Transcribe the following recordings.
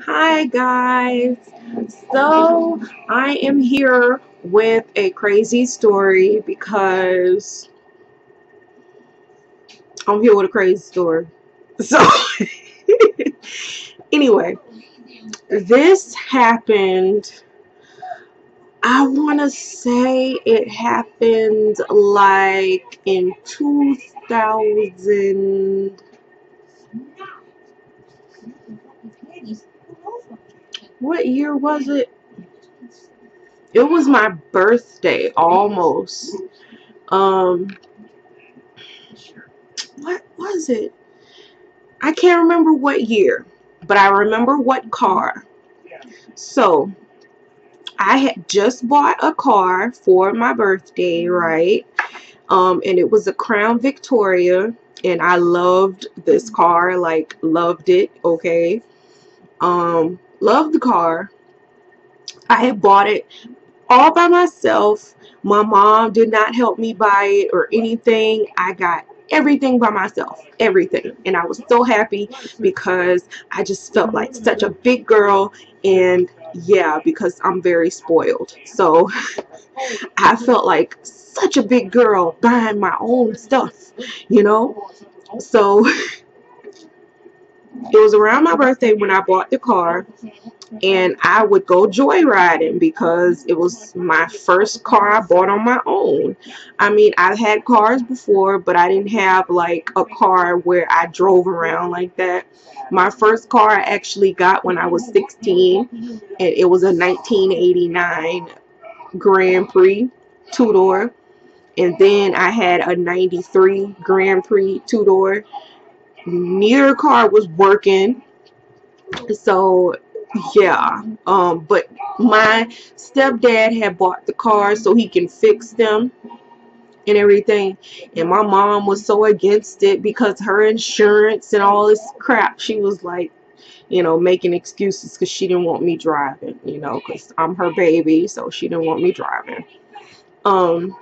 Hi guys, so I am here with a crazy story because I'm here with a crazy story. So anyway, this happened, I want to say it happened like in 2000. What year was it? It was my birthday almost. Um what was it? I can't remember what year, but I remember what car. So I had just bought a car for my birthday, right? And it was a Crown Victoria, and I loved this car, like loved it. Okay, loved the car. I had bought it all by myself. My mom did not help me buy it or anything. I got everything by myself, everything. And I was so happy because I just felt like such a big girl. And yeah, because I'm very spoiled. So I felt like such a big girl buying my own stuff, you know? So it was around my birthday when I bought the car, and I would go joyriding because it was my first car I bought on my own. I mean, I've had cars before, but I didn't have like a car where I drove around like that. My first car I actually got when I was 16, and it was a 1989 Grand Prix two-door. And then I had a 93 Grand Prix two-door. Neither car was working. So yeah, but my stepdad had bought the cars so he can fix them and everything, and my mom was so against it because her insurance and all this crap. She was like, making excuses because she didn't want me driving, because I'm her baby, so she didn't want me driving. um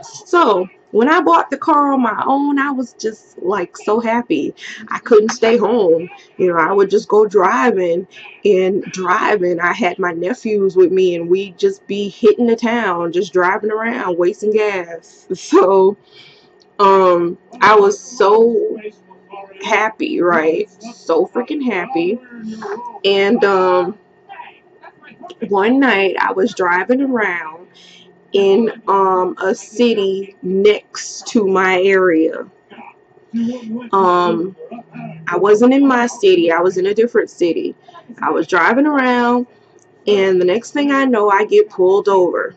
So when I bought the car on my own, I was just like so happy. I couldn't stay home. I would just go driving and driving. I had my nephews with me, and we'd just be hitting the town, just driving around, wasting gas. So I was so happy, right? So freaking happy. And one night I was driving around in a city next to my area. I wasn't in my city, I was in a different city. I was driving around, and the next thing I know, I get pulled over.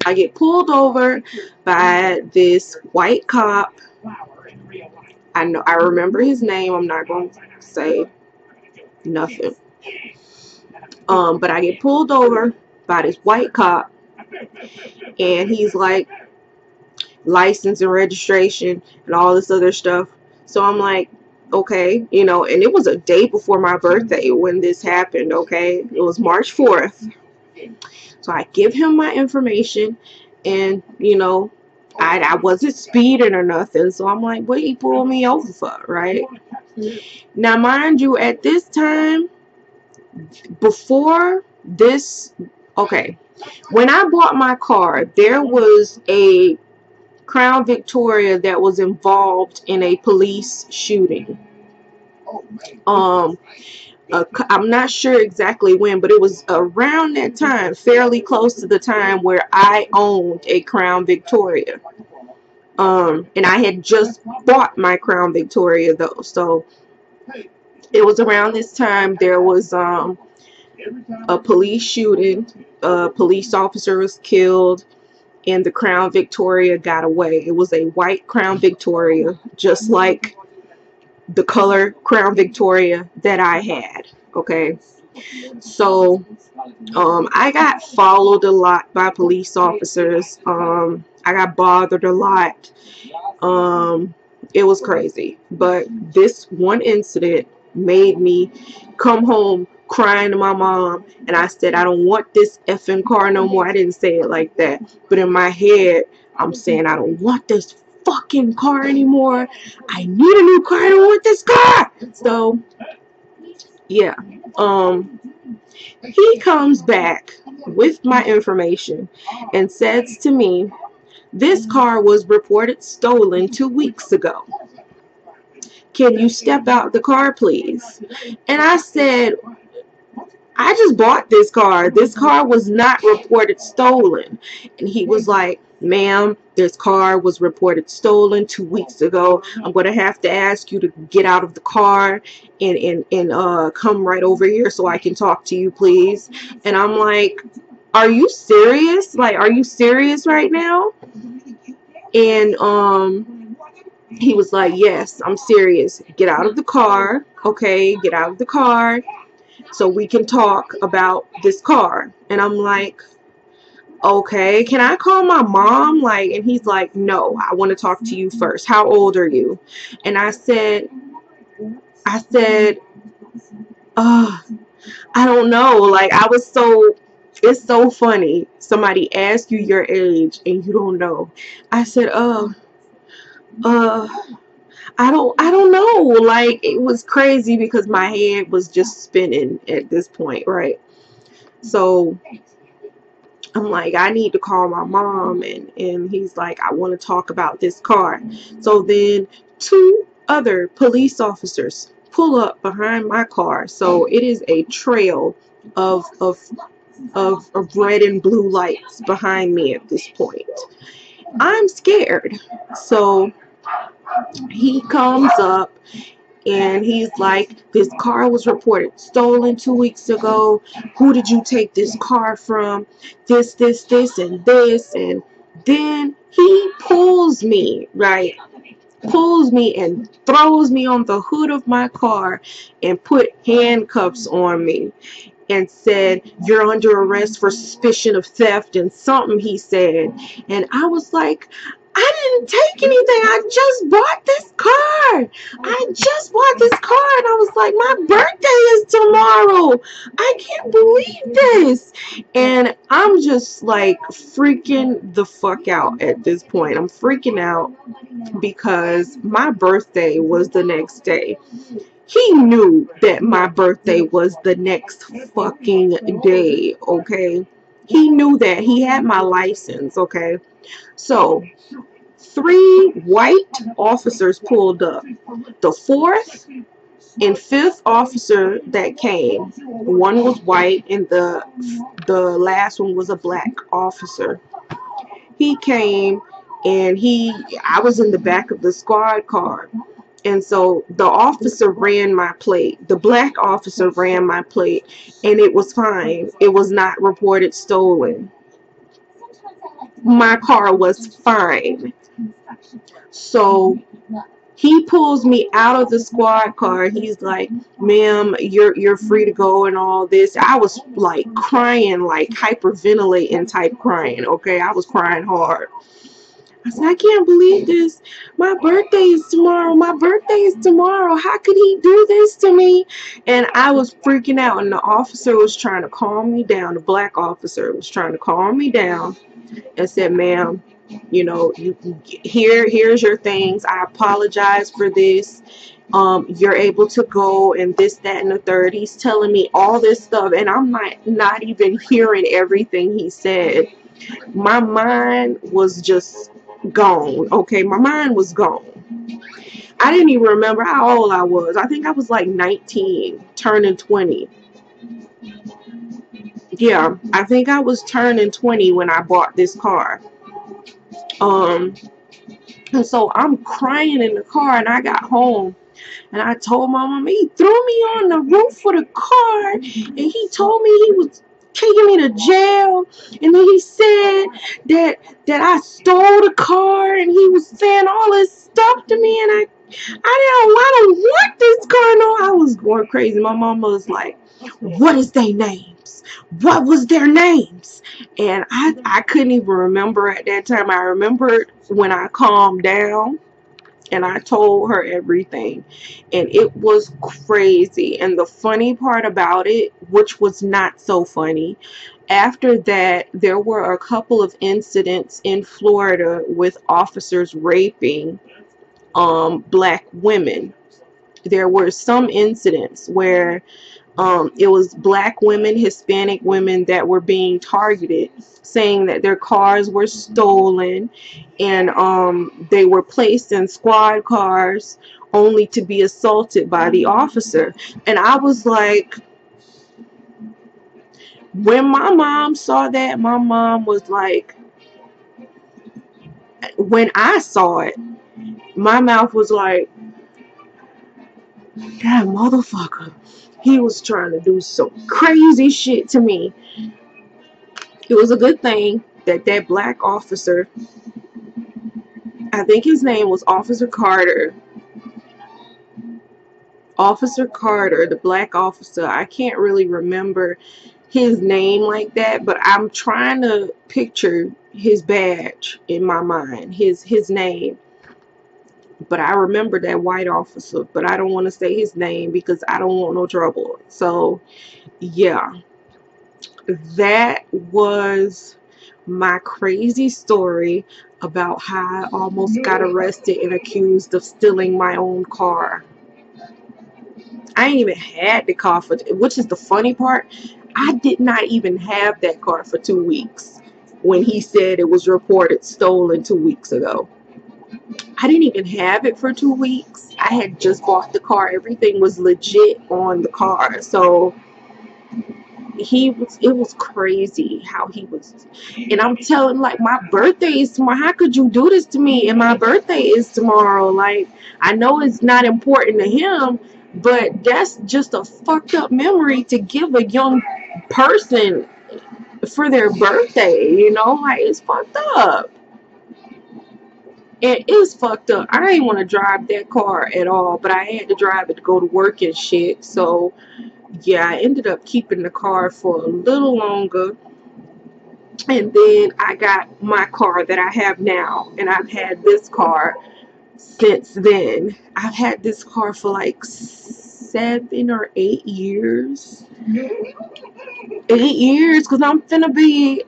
I get pulled over by this white cop. I remember his name. I'm not going to say nothing. But I get pulled over by this white cop, and he's like, license and registration and all this other stuff. So I'm like, okay, and it was a day before my birthday when this happened. Okay, it was March 4th. So I give him my information, and I wasn't speeding or nothing. So I'm like, what he pulled me over for, right? Now mind you, at this time, before this, okay, when I bought my car, there was a Crown Victoria that was involved in a police shooting. I'm not sure exactly when, but it was around that time, fairly close to the time where I owned a Crown Victoria. And I had just bought my Crown Victoria though, so it was around this time there was a police shooting. A police officer was killed, and the Crown Victoria got away. It was a white Crown Victoria, just like the color Crown Victoria that I had. Okay, so I got followed a lot by police officers. I got bothered a lot. It was crazy, but this one incident made me come home crying to my mom, and I said, I don't want this effing car no more. I didn't say it like that, but in my head I'm saying, I don't want this fucking car anymore. I need a new car. I don't want this car. So Yeah. He comes back with my information and says to me, this car was reported stolen 2 weeks ago. Can you step out the car, please? And I said, I just bought this car. This car was not reported stolen. And he was like, ma'am, this car was reported stolen 2 weeks ago. I'm going to have to ask you to get out of the car and come right over here so I can talk to you, please. And I'm like, are you serious? Like, are you serious right now? And he was like, yes, I'm serious. Get out of the car. Okay, get out of the car so we can talk about this car. And I'm like, okay, can I call my mom? Like, and he's like, no, I want to talk to you first. How old are you? And I said, I don't know. Like, I was so, it's so funny. Somebody asks you your age and you don't know. I said, uh, I don't know. Like, it was crazy because my head was just spinning at this point, right? So I'm like, I need to call my mom, and he's like, I want to talk about this car. So then two other police officers pull up behind my car. So it is a trail of red and blue lights behind me at this point. I'm scared. So he comes up and he's like, this car was reported stolen 2 weeks ago. Who did you take this car from? This, and this. And then he pulls me, right? Pulls me and throws me on the hood of my car and put handcuffs on me and said, you're under arrest for suspicion of theft and something he said. And I was like, I didn't take anything. I just bought this car. I just bought this car. And I was like, my birthday is tomorrow. I can't believe this. And I'm just like freaking the fuck out at this point. I'm freaking out because my birthday was the next day. He knew that my birthday was the next fucking day, okay? He knew that. He had my license, okay? So, 3 white officers pulled up. The fourth and fifth officer that came, one was white and the last one was a black officer. He came and I was in the back of the squad car. And so the officer ran my plate. The black officer ran my plate, and it was fine. It was not reported stolen. My car was fine. So he pulls me out of the squad car. He's like, ma'am, you're free to go and all this. I was like crying, like hyperventilating type crying, okay? I was crying hard. I said, I can't believe this. My birthday is tomorrow. My birthday is tomorrow. How could he do this to me? And I was freaking out. And the officer was trying to calm me down. The black officer was trying to calm me down and said, ma'am, you know, here's your things. I apologize for this. You're able to go and this, that, and the third. He's telling me all this stuff. And I'm not even hearing everything he said. My mind was just gone. Okay, my mind was gone. I didn't even remember how old I was. I think I was like 19, turning 20. Yeah, I think I was turning 20 when I bought this car. And so I'm crying in the car, and I got home and I told my mom, he threw me on the roof of the car and he told me he was taking me to jail, and then he said that I stole the car, and he was saying all this stuff to me, and I don't want this car. No, I was going crazy. My mama was like, what is their names? What was their names? And I couldn't even remember at that time. I remembered when I calmed down and I told her everything, and it was crazy. And the funny part about it, which was not so funny, after that there were a couple of incidents in Florida with officers raping black women. there were some incidents where it was black women, Hispanic women that were being targeted, saying that their cars were stolen, and they were placed in squad cars only to be assaulted by the officer. And I was like, when my mom saw that, my mom was like, when I saw it, my mouth was like, that motherfucker, he was trying to do some crazy shit to me. It was a good thing that that black officer, I think his name was Officer Carter. Officer Carter, the black officer. I can't really remember his name like that, but I'm trying to picture his badge in my mind, his name. But I remember that white officer, but I don't want to say his name because I don't want no trouble. So, yeah, that was my crazy story about how I almost got arrested and accused of stealing my own car. I ain't even had the car for, which is the funny part, I did not even have that car for 2 weeks when he said it was reported stolen 2 weeks ago. I didn't even have it for 2 weeks. I had just bought the car. Everything was legit on the car. So it was crazy how he was. And I'm telling, like, my birthday is tomorrow. How could you do this to me? And my birthday is tomorrow. Like, I know it's not important to him, but that's just a fucked up memory to give a young person for their birthday, you know? Like, it's fucked up. It is fucked up. I didn't want to drive that car at all, but I had to drive it to go to work and shit. So yeah, I ended up keeping the car for a little longer, and then I got my car that I have now, and I've had this car since then. I've had this car for like 7 or 8 years. 8 years, because I'm finna be,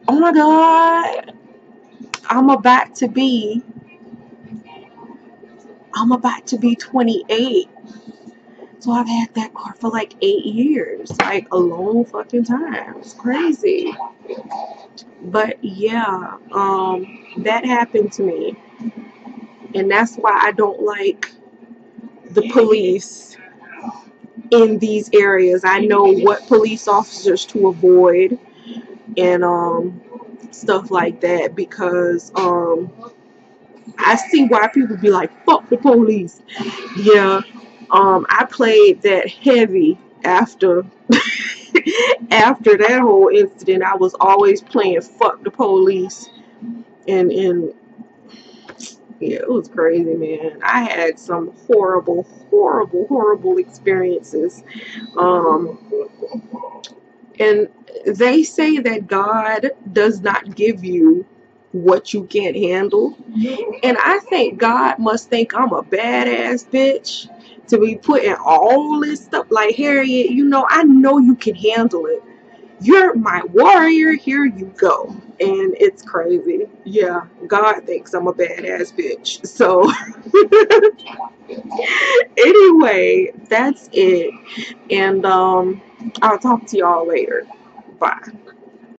oh my god, I'm about to be 28. So I've had that car for like 8 years, like a long fucking time. It's crazy. But yeah, that happened to me. And that's why I don't like the police in these areas. I know what police officers to avoid and stuff like that, because I see why people be like, fuck the police. Yeah, I played that heavy after after that whole incident. I was always playing fuck the police, and yeah, it was crazy, man. I had some horrible experiences. Um, and they say that God does not give you what you can't handle. And I think God must think I'm a badass bitch to be putting all this stuff, like, Harriet, you know, I know you can handle it. You're my warrior, here you go. And it's crazy. Yeah, God thinks I'm a badass bitch. So anyway, that's it. And I'll talk to y'all later. Bye.